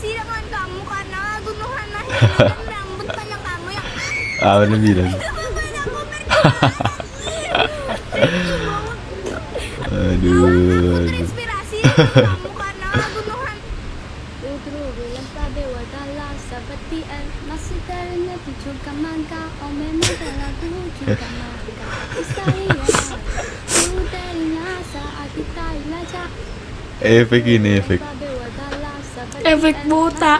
terinspirasi dengan kamu karena lagu Nuhana Hina dan rambut panjang kamu yang Bener bilang. Aduh. terinspirasi dengan kamu karena lagu Nuhana. Efek ini efek. Efek buta.